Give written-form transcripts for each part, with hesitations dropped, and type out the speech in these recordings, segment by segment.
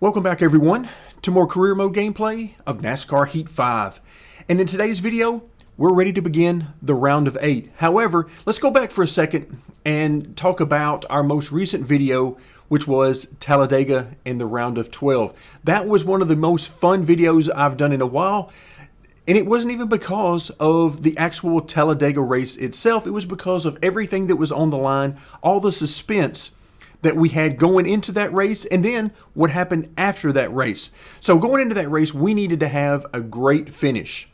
Welcome back everyone to more career mode gameplay of NASCAR Heat 5. And in today's video, we're ready to begin the round of 8. However, let's go back for a second and talk about our most recent video, which was Talladega in the round of 12. That was one of the most fun videos I've done in a while. And it wasn't even because of the actual Talladega race itself. It was because of everything that was on the line, all the suspense that we had going into that race, and then what happened after that race. So going into that race, we needed to have a great finish.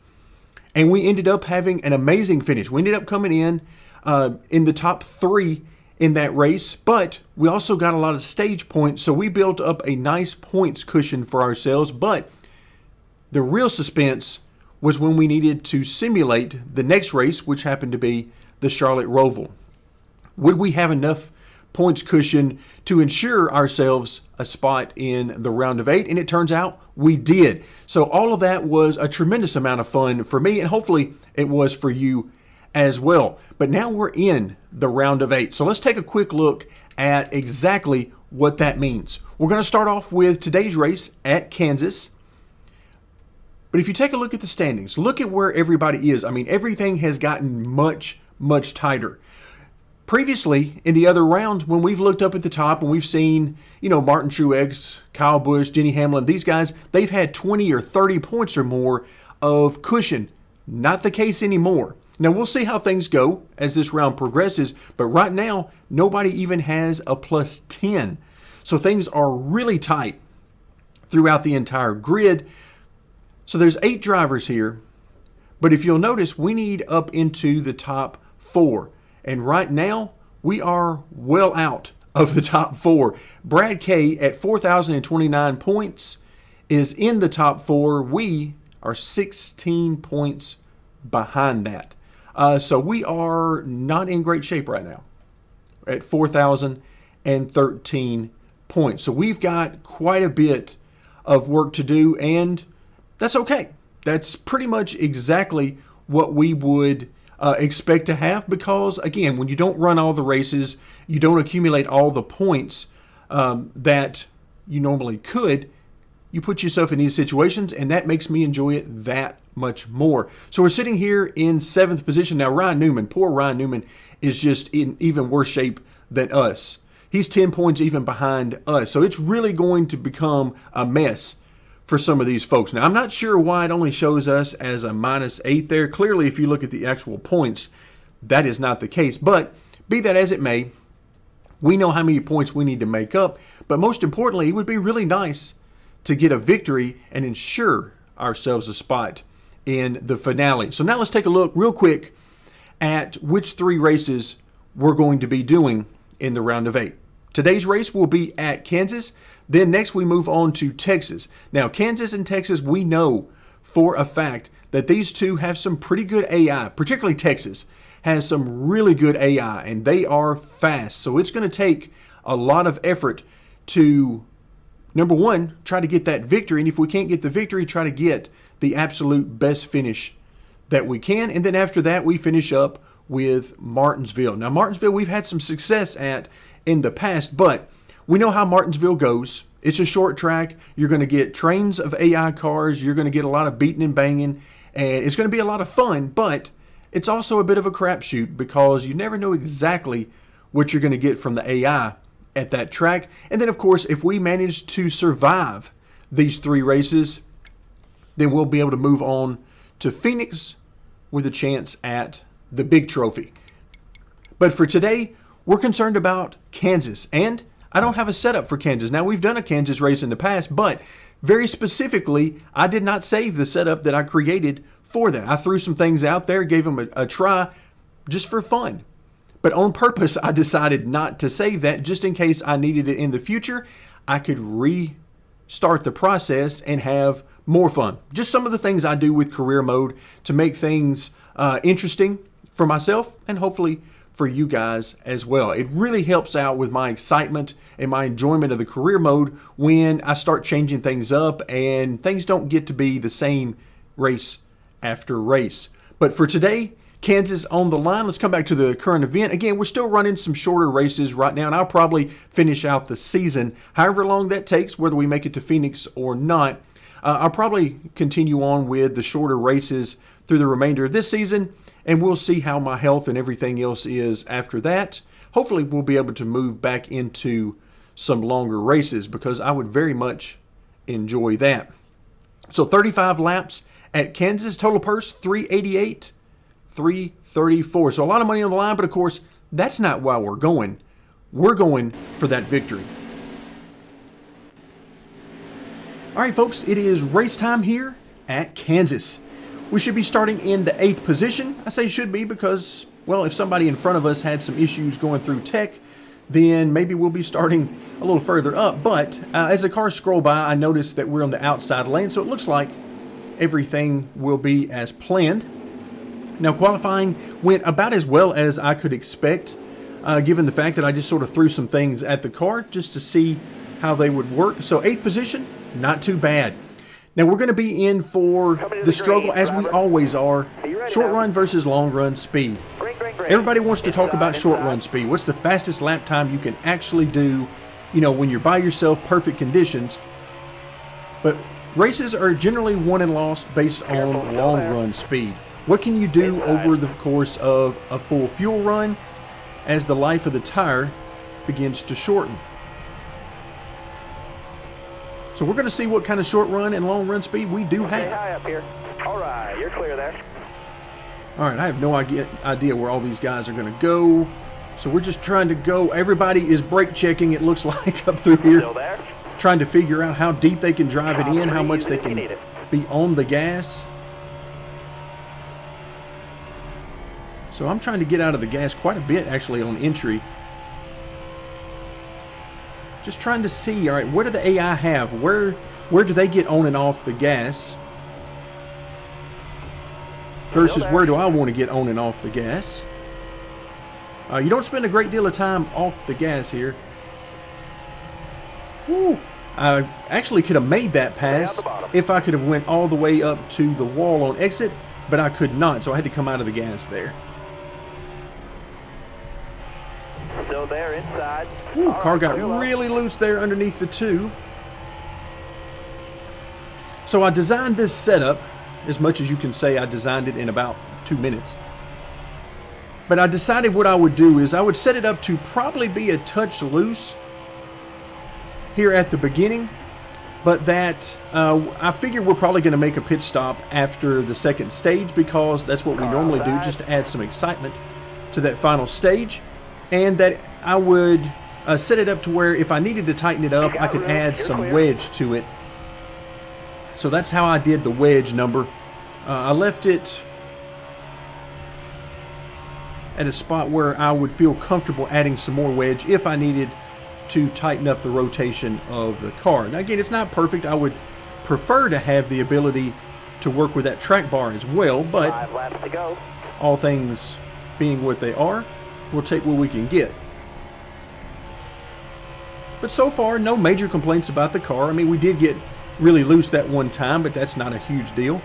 And we ended up having an amazing finish. We ended up coming in the top 3 in that race, but we also got a lot of stage points, so we built up a nice points cushion for ourselves. But the real suspense was when we needed to simulate the next race, which happened to be the Charlotte Roval. Would we have enough points cushion to ensure ourselves a spot in the round of 8? And it turns out we did. So all of that was a tremendous amount of fun for me, and hopefully it was for you as well. But now we're in the round of 8. So let's take a quick look at exactly what that means. We're going to start off with today's race at Kansas. But if you take a look at the standings, look at where everybody is. I mean, everything has gotten much, much tighter. Previously, in the other rounds, when we've looked up at the top and we've seen, Martin Truex, Kyle Busch, Denny Hamlin, these guys, they've had 20 or 30 points or more of cushion. Not the case anymore. Now, we'll see how things go as this round progresses, but right now, nobody even has a plus 10. So things are really tight throughout the entire grid. So there's 8 drivers here, but if you'll notice, we need up into the top 4. And right now, we are well out of the top 4. Brad K at 4,029 points is in the top 4. We are 16 points behind that. So we are not in great shape right now at 4,013 points. So we've got quite a bit of work to do, and that's okay. That's pretty much exactly what we would expect to have, because again, when you don't run all the races, you don't accumulate all the points that you normally could, you put yourself in these situations, and that makes me enjoy it that much more. So we're sitting here in 7th position. Now Ryan Newman, poor Ryan Newman, is just in even worse shape than us. He's 10 points even behind us. So it's really going to become a mess for some of these folks. Now, I'm not sure why it only shows us as a -8 there. Clearly, if you look at the actual points, that is not the case. But be that as it may, we know how many points we need to make up. But most importantly, it would be really nice to get a victory and ensure ourselves a spot in the finale. So now let's take a look real quick at which 3 races we're going to be doing in the round of 8. Today's race will be at Kansas. Then next we move on to Texas. Now, Kansas and Texas, we know for a fact that these two have some pretty good AI. Particularly Texas has some really good AI, and they are fast. So it's going to take a lot of effort to, number one, try to get that victory. And if we can't get the victory, try to get the absolute best finish that we can. And then after that, we finish up with Martinsville. Now, Martinsville, we've had some success at in the past, but we know how Martinsville goes. It's a short track. You're going to get trains of AI cars. You're going to get a lot of beating and banging, and it's going to be a lot of fun, but it's also a bit of a crapshoot because you never know exactly what you're going to get from the AI at that track. And then, of course, if we manage to survive these 3 races, then we'll be able to move on to Phoenix with a chance at the big trophy. But for today, we're concerned about Kansas, and I don't have a setup for Kansas. Now, we've done a Kansas race in the past, but very specifically, I did not save the setup that I created for that. I threw some things out there, gave them a try just for fun. But on purpose, I decided not to save that just in case I needed it in the future. I could restart the process and have more fun. Just some of the things I do with career mode to make things interesting for myself and hopefully for you guys as well. It really helps out with my excitement and my enjoyment of the career mode when I start changing things up and things don't get to be the same race after race. But for today, Kansas on the line. Let's come back to the current event. Again, we're still running some shorter races right now, and I'll probably finish out the season, however long that takes, whether we make it to Phoenix or not. I'll probably continue on with the shorter races through the remainder of this season, and we'll see how my health and everything else is after that. Hopefully, we'll be able to move back into some longer races because I would very much enjoy that. So 35 laps at Kansas, total purse $388, $334. So a lot of money on the line, but of course, that's not why we're going. We're going for that victory. All right, folks, it is race time here at Kansas. We should be starting in the 8th position. I say should be because, well, if somebody in front of us had some issues going through tech, then maybe we'll be starting a little further up. But as the cars scroll by, I noticed that we're on the outside lane, so it looks like everything will be as planned. Now, qualifying went about as well as I could expect, given the fact that I just sort of threw some things at the car just to see how they would work. So 8th position, not too bad. Now, we're going to be in for the struggle, as we always are, short run versus long run speed. Everybody wants to talk about short run speed. What's the fastest lap time you can actually do, you know, when you're by yourself, perfect conditions. But races are generally won and lost based on long run speed. What can you do over the course of a full fuel run as the life of the tire begins to shorten? So we're going to see what kind of short run and long run speed we do have. High up here. All right, you're clear there. All right, I have no idea where all these guys are going to go. So we're just trying to go. Everybody is brake checking, it looks like, up through here. Still there? Trying to figure out how deep they can drive it in, how much they can be on the gas. So I'm trying to get out of the gas quite a bit, actually, on entry. Just trying to see, all right, what do the AI have? Where do they get on and off the gas? Versus where do I want to get on and off the gas? You don't spend a great deal of time off the gas here. Woo. I actually could have made that pass if I could have went all the way up to the wall on exit, but I could not, so I had to come out of the gas there. Still there inside. Ooh, car got really loose there underneath the 2. So I designed this setup, as much as you can say I designed it in about 2 minutes. But I decided what I would do is I would set it up to probably be a touch loose here at the beginning, but that I figure we're probably going to make a pit stop after the second stage because that's what we normally do, just to add some excitement to that final stage. And that I would set it up to where if I needed to tighten it up, I could add some wedge to it. So that's how I did the wedge number. I left it at a spot where I would feel comfortable adding some more wedge if I needed to tighten up the rotation of the car. Now again, it's not perfect. I would prefer to have the ability to work with that track bar as well, but 5 laps to go. All things being what they are, we'll take what we can get. But so far, no major complaints about the car. I mean, we did get really loose that one time, but that's not a huge deal.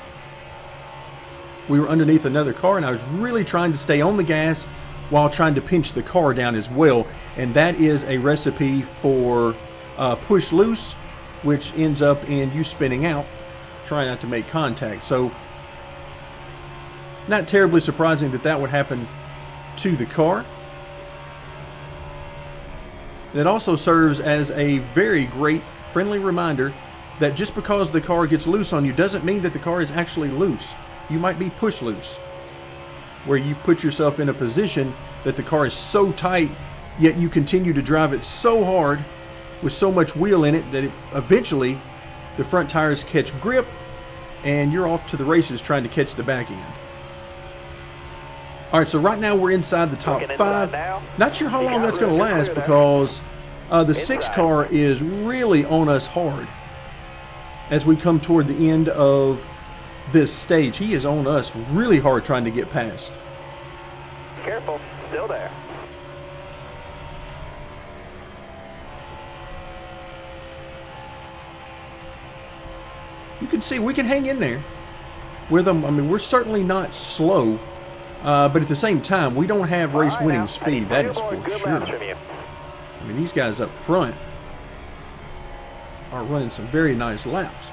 We were underneath another car, and I was really trying to stay on the gas while trying to pinch the car down as well. And that is a recipe for push loose, which ends up in you spinning out, trying not to make contact. So, not terribly surprising that that would happen to the car. It also serves as a very great friendly reminder that just because the car gets loose on you doesn't mean that the car is actually loose. You might be push loose, where you've put yourself in a position that the car is so tight, yet you continue to drive it so hard with so much wheel in it that eventually the front tires catch grip and you're off to the races trying to catch the back end. All right, so right now we're inside the top 5. Not sure how long that's going to last because the 6 car is really on us hard as we come toward the end of this stage. He is on us really hard trying to get past. Careful, still there. You can see we can hang in there with them. I mean, we're certainly not slow. But at the same time, we don't have race-winning speed. That is for sure. You. I mean, these guys up front are running some very nice laps.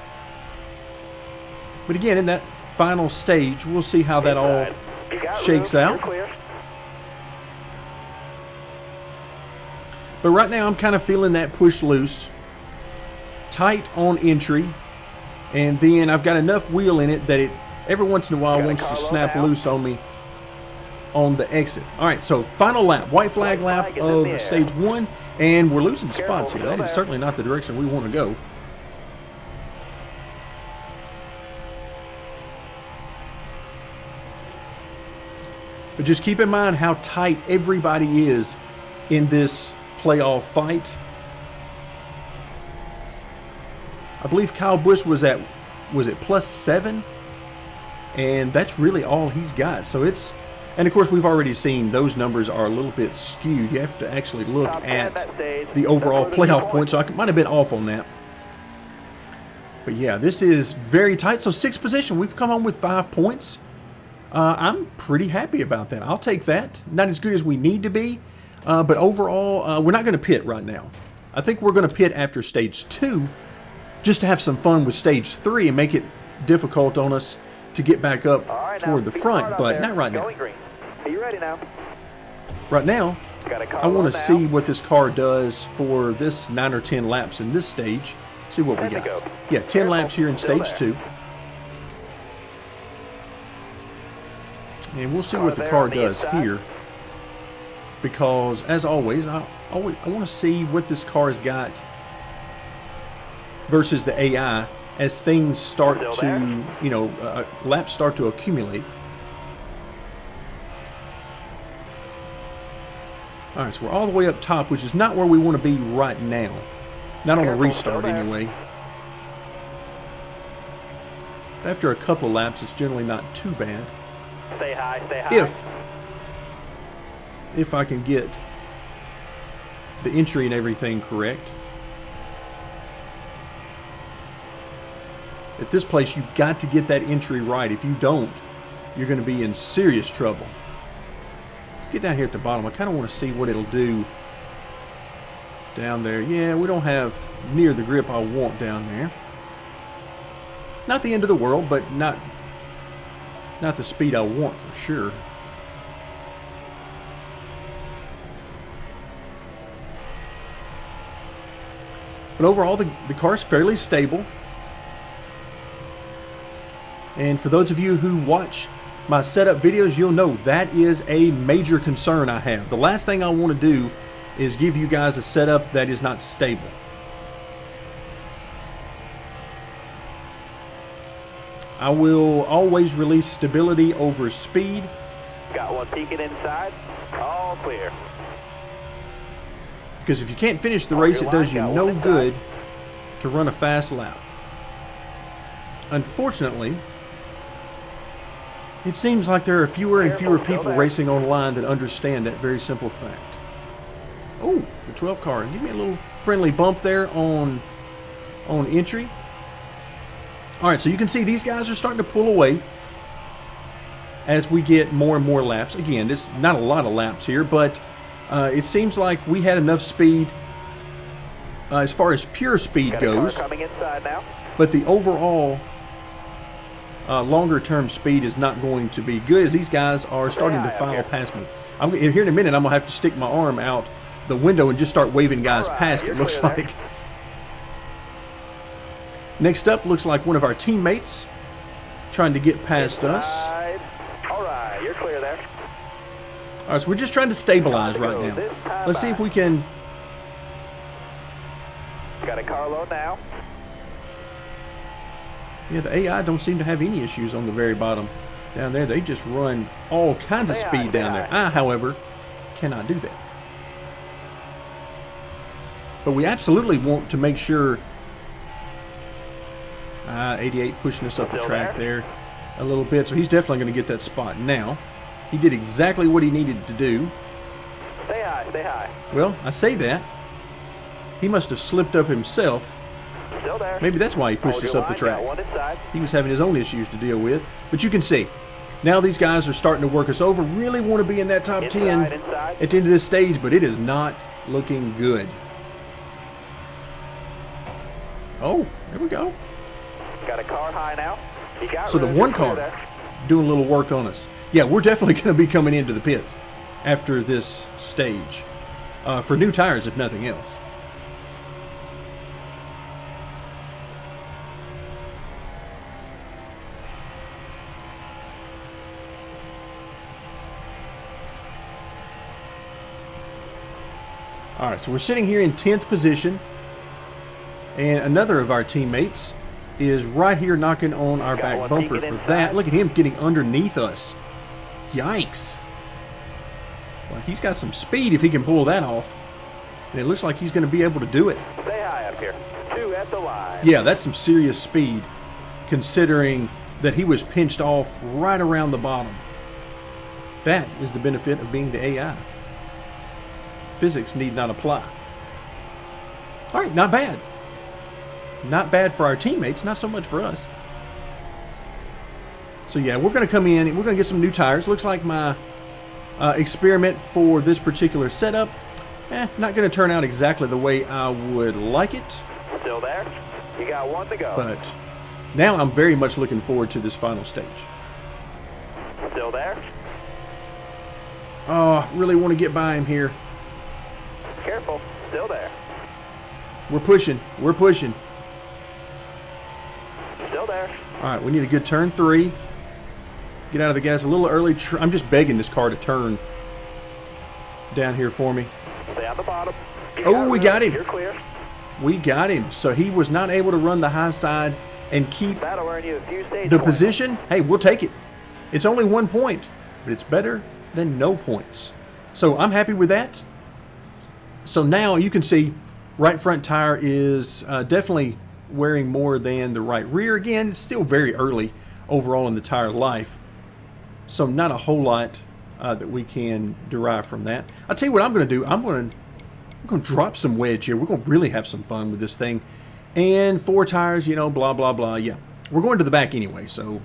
But again, in that final stage, we'll see how that all shakes out. But right now, I'm kind of feeling that push loose. Tight on entry. And then I've got enough wheel in it that it every once in a while wants to snap loose on me on the exit. All right, so final lap, white flag lap of stage 1. And we're losing spots here. That is certainly not the direction we want to go. But just keep in mind how tight everybody is in this playoff fight. I believe Kyle Busch was at, was it +7? And that's really all he's got. So it's, and of course we've already seen those numbers are a little bit skewed. You have to actually look at the overall playoff points. So I might have been off on that. But yeah, this is very tight. So 6th position, we've come home with 5 points. I'm pretty happy about that. I'll take that. Not as good as we need to be, but overall, we're not going to pit right now. I think we're going to pit after stage 2, just to have some fun with stage 3 and make it difficult on us to get back up toward the front, but not right now. Are you ready now? Right now, I want to see what this car does for this 9 or 10 laps in this stage. See what we got. Yeah, 10 laps here in stage 2. And we'll see what the car does here. Because, as always, I want to see what this car's got versus the AI as things start to, you know, laps start to accumulate. All right, so we're all the way up top, which is not where we want to be right now. Not on a restart, anyway. After a couple of laps, it's generally not too bad. Stay high, stay high. If I can get the entry and everything correct. At this place, you've got to get that entry right. If you don't, you're going to be in serious trouble. Let's get down here at the bottom. I kind of want to see what it'll do down there. Yeah, we don't have near the grip I want down there. Not the end of the world, but not the speed I want for sure. But overall, the car's fairly stable. And for those of you who watch my setup videos, you'll know that is a major concern I have. The last thing I want to do is give you guys a setup that is not stable. I will always release stability over speed. Got one peeking inside. All clear. Because if you can't finish the race, it does you no good to run a fast lap. Unfortunately, it seems like there are fewer and fewer people racing online that understand that very simple fact. Oh, the 12 car. Give me a little friendly bump there on entry. All right, so you can see these guys are starting to pull away as we get more and more laps. Again, there's not a lot of laps here, but it seems like we had enough speed as far as pure speed goes. Coming inside now. But the overall longer-term speed is not going to be good as these guys are starting to file past me. Here in a minute, I'm going to have to stick my arm out the window and just start waving guys past, it looks like. Next up, looks like one of our teammates trying to get past us. All right, you're clear there. All right, so we're just trying to stabilize right now. Let's see if we can. Got a car low now. Yeah, the AI don't seem to have any issues on the very bottom. Down there, they just run all kinds of speed down there. I, however, cannot do that. But we absolutely want to make sure. 88 pushing us up the track there a little bit, so he's definitely going to get that spot now. He did exactly what he needed to do. Stay high, stay high. Well, I say that. He must have slipped up himself. Still there. Maybe that's why he pushed us up the track. He was having his own issues to deal with. But you can see, Now these guys are starting to work us over. Really want to be in that top 10 inside. at the end of this stage, but it is not looking good. Oh, there we go. Got a car high now. You got So the room. one You're clear car there. doing a little work on us. Yeah, we're definitely going to be coming into the pits after this stage for new tires, if nothing else. All right, so we're sitting here in 10th position, and another of our teammates is right here knocking on our back one bumper peeking for inside. that. Look at him getting underneath us. Yikes. Well, he's got some speed if he can pull that off, and it looks like he's going to be able to do it. Stay high up here. 2 at the line. Yeah, that's some serious speed, considering that he was pinched off right around the bottom. That is the benefit of being the AI. Physics need not apply. All right, not bad. Not bad for our teammates, not so much for us. So yeah, we're going to come in and we're going to get some new tires. Looks like my experiment for this particular setup, not going to turn out exactly the way I would like it. Still there. You got 1 to go. But now I'm very much looking forward to this final stage. Still there. Oh, really want to get by him here. Careful. Still there. We're pushing. We're pushing. Still there. All right, we need a good turn 3. Get out of the gas a little early. I'm just begging this car to turn down here for me. Stay on the bottom. You Oh, we room. got him. You're clear. We got him. So he was not able to run the high side and keep That'll earn you a few stage the points. position. Hey, we'll take it. It's only 1 point, but it's better than no points. So I'm happy with that. So now you can see right front tire is definitely wearing more than the right rear. Again, it's still very early overall in the tire life. So not a whole lot that we can derive from that. I'll tell you what I'm going to do. I'm going to drop some wedge here. We're going to really have some fun with this thing. And 4 tires, you know, blah, blah, blah. Yeah, we're going to the back anyway, so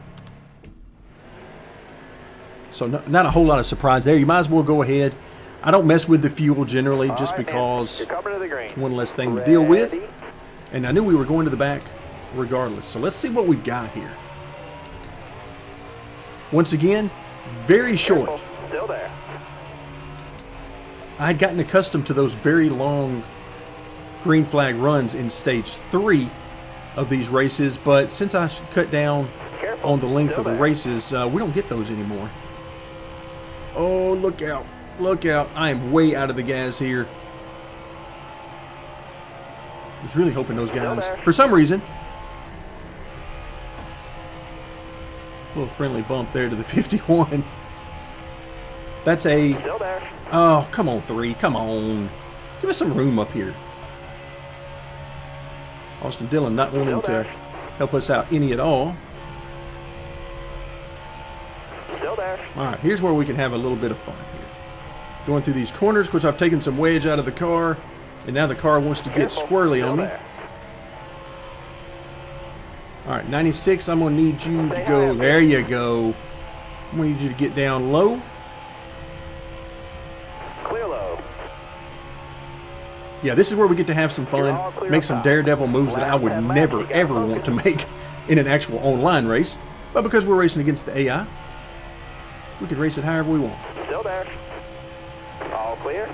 not a whole lot of surprise there. You might as well go ahead. I don't mess with the fuel generally just All right, man. because You're coming to the green. it's one less thing to deal with. Ready? And I knew we were going to the back regardless. So let's see what we've got here. Once again, very short. Careful. Still there. I had gotten accustomed to those very long green flag runs in stage 3 of these races, but since I cut down Careful. on the length Still of the there. races, we don't get those anymore. Oh, look out. Look out. I am way out of the gas here. I was really hoping those guys, there. for some reason, a little friendly bump there to the 51. That's a, Still there. oh, come on, 3. Come on. Give us some room up here. Austin Dillon not wanting Still to there. help us out any at all. Still there. All right, here's where we can have a little bit of fun here. Going through these corners. Of course, I've taken some wedge out of the car, and now the car wants to get Careful. squirrely Still on me. there. All right, 96, I'm going to need you to Stay go. high up. There you go. I'm going to need you to get down low. Clear low. Yeah, this is where we get to have some You're all fun, clear make up some top. daredevil moves that I Last would 10 laps, never, you got ever focus. want to make in an actual online race. But because we're racing against the AI, we can race it however we want. Still there. All clear.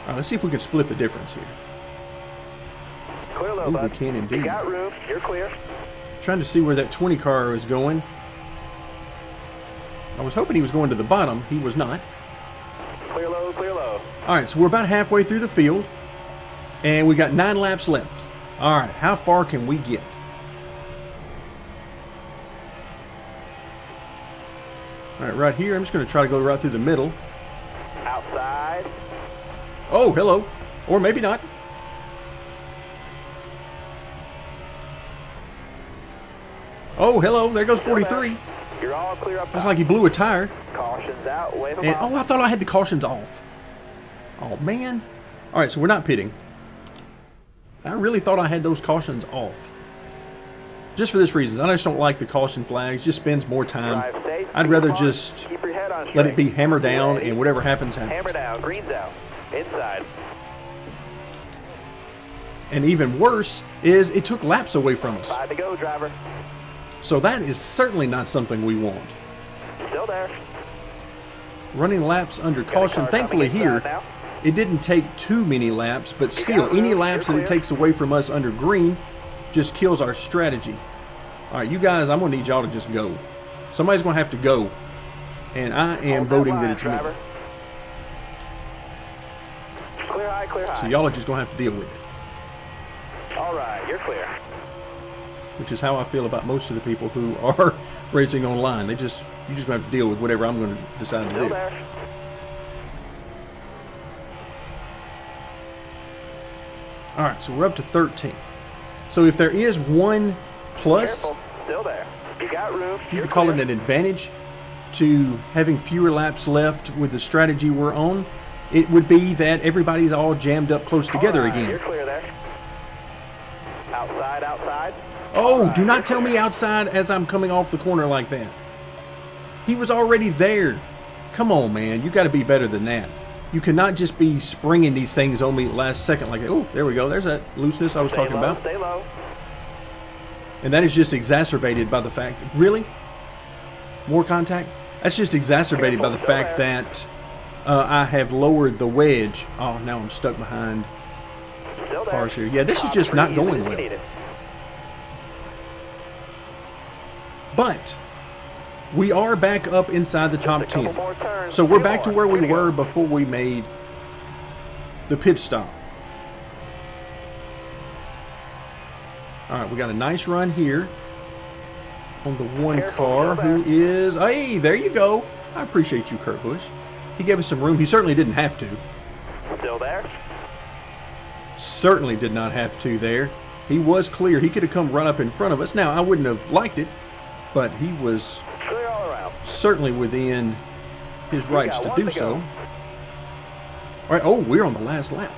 All right, let's see if we can split the difference here. Clear low, Ooh, we bud. can indeed. You got room. You're clear. Trying to see where that 20 car is going. I was hoping he was going to the bottom. He was not. Clear low, clear low. All right, so we're about halfway through the field, and we got 9 laps left. All right, how far can we get? All right, right here, I'm just going to try to go right through the middle. Outside. Oh, hello. Or maybe not. Oh, hello. There goes 43. You're all clear up Looks top. like he blew a tire. Caution's out. Wave them And, off. oh, I thought I had the cautions off. Oh, man. All right, so we're not pitting. I really thought I had those cautions off. Just for this reason. I just don't like the caution flags. Just spends more time. Drive safe. I'd rather just Keep your head on let it straight. be hammer down, Ready. and whatever happens, happens. Hammer down. Green's out. Inside. And even worse is it took laps away from us. 5 to go, driver. So that is certainly not something we want. Still there. Running laps under caution. car Thankfully coming here, inside now. it didn't take too many laps, but still, got it, any Lou. laps that You're it clear. takes away from us under green just kills our strategy. All right, you guys, I'm going to need y'all to just go. Somebody's going to have to go, and I am Hold voting line, that it's driver. me. Clear high, clear high. So y'all are just going to have to deal with it, All right, you're clear. which is how I feel about most of the people who are racing online. You're just going to have to deal with whatever I'm going to decide to Still do. there. All right, so we're up to 13. So if there is one plus, Careful. Still there. You got room. if you You're could call it clear. an advantage to having fewer laps left with the strategy we're on, it would be that everybody's all jammed up close together All right, again. You're clear there. Outside, outside. Oh, All do right, not you're tell me clear. outside as I'm coming off the corner like that. He was already there. Come on, man. You got to be better than that. You cannot just be springing these things on me last second like that. Oh, there we go. There's that looseness I was Stay talking low, about. Stay low. And that is just exacerbated by the fact, really? More contact? That's just exacerbated by the Careful, fact still there. that I have lowered the wedge. Oh, now I'm stuck behind Still there. cars here. Yeah, this is Top just not three, going if you well. need it. But we are back up inside the top A couple 10. more turns. So we're Two back to more. where we Here were go. before we made the pit stop. All right, we got a nice run here on the one Careful, car still who is, hey, there you go. I appreciate you, Kurt Busch. He gave us some room. He certainly didn't have to. Still there. Certainly did not have to there. He was clear. He could have come right up in front of us. Now, I wouldn't have liked it, but he was Clear all around. certainly within his rights got to one do to so. go. All right, oh, we're on the last lap.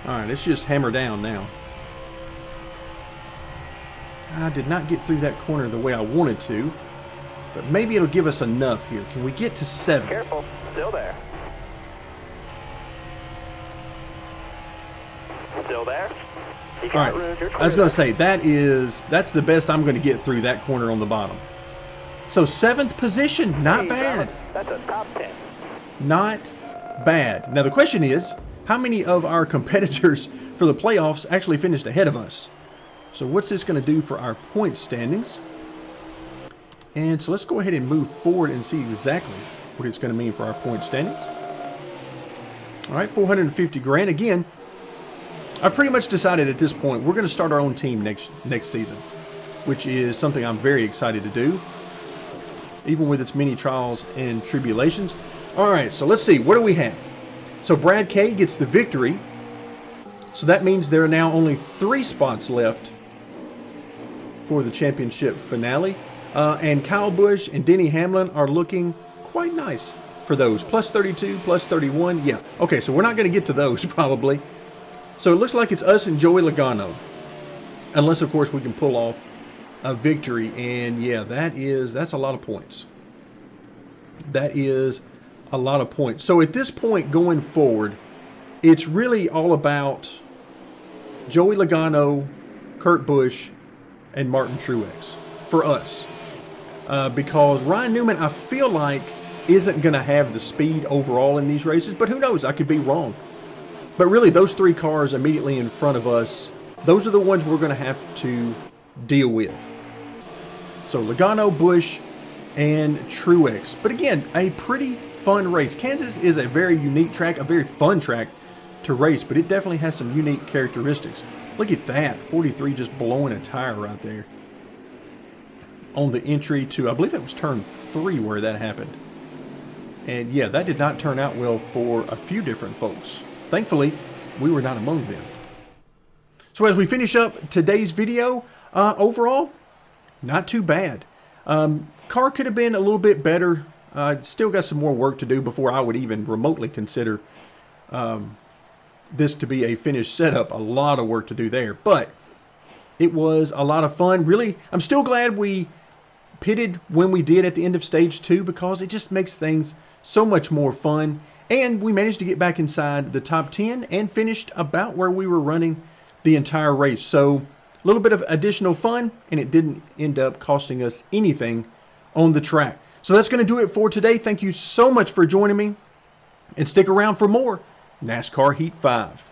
All right, let's just hammer down now. I did not get through that corner the way I wanted to, but maybe it'll give us enough here. Can we get to 7th? Careful. Still there. Still there. You All got right, room. You're I was clear going to say, that's the best I'm going to get through that corner on the bottom. So 7th position, there. not Hey, bad. driver, That's a top 10. Not bad. Now the question is, how many of our competitors for the playoffs actually finished ahead of us? So what's this going to do for our point standings? And so let's go ahead and move forward and see exactly what it's going to mean for our point standings. All right, 450 grand. Again, I've pretty much decided at this point we're going to start our own team next season, which is something I'm very excited to do, even with its many trials and tribulations. All right, so let's see. What do we have? So Brad K gets the victory. So that means there are now only 3 spots left for the championship finale. And Kyle Busch and Denny Hamlin are looking quite nice for those. Plus 32, plus 31. Yeah. Okay, so we're not going to get to those probably. So it looks like it's us and Joey Logano. Unless, of course, we can pull off a victory. And, yeah, that's a lot of points. That is a lot of points. So at this point going forward, it's really all about Joey Logano, Kurt Busch, and Martin Truex for us. Because Ryan Newman, I feel like, isn't going to have the speed overall in these races. But who knows? I could be wrong. But really, those 3 cars immediately in front of us, those are the ones we're going to have to deal with. So Logano, Busch, and Truex. But again, a pretty fun race. Kansas is a very unique track, a very fun track to race, but it definitely has some unique characteristics. Look at that, 43 just blowing a tire right there on the entry to, I believe that was turn 3 where that happened. And yeah, that did not turn out well for a few different folks. Thankfully, we were not among them. So as we finish up today's video, overall, not too bad. Car could have been a little bit better. Still got some more work to do before I would even remotely consider this to be a finished setup. A lot of work to do there, but it was a lot of fun. Really, I'm still glad we pitted when we did at the end of stage 2 because it just makes things so much more fun. And we managed to get back inside the top 10 and finished about where we were running the entire race. So a little bit of additional fun, and it didn't end up costing us anything on the track. So that's going to do it for today. Thank you so much for joining me, and stick around for more NASCAR Heat 5.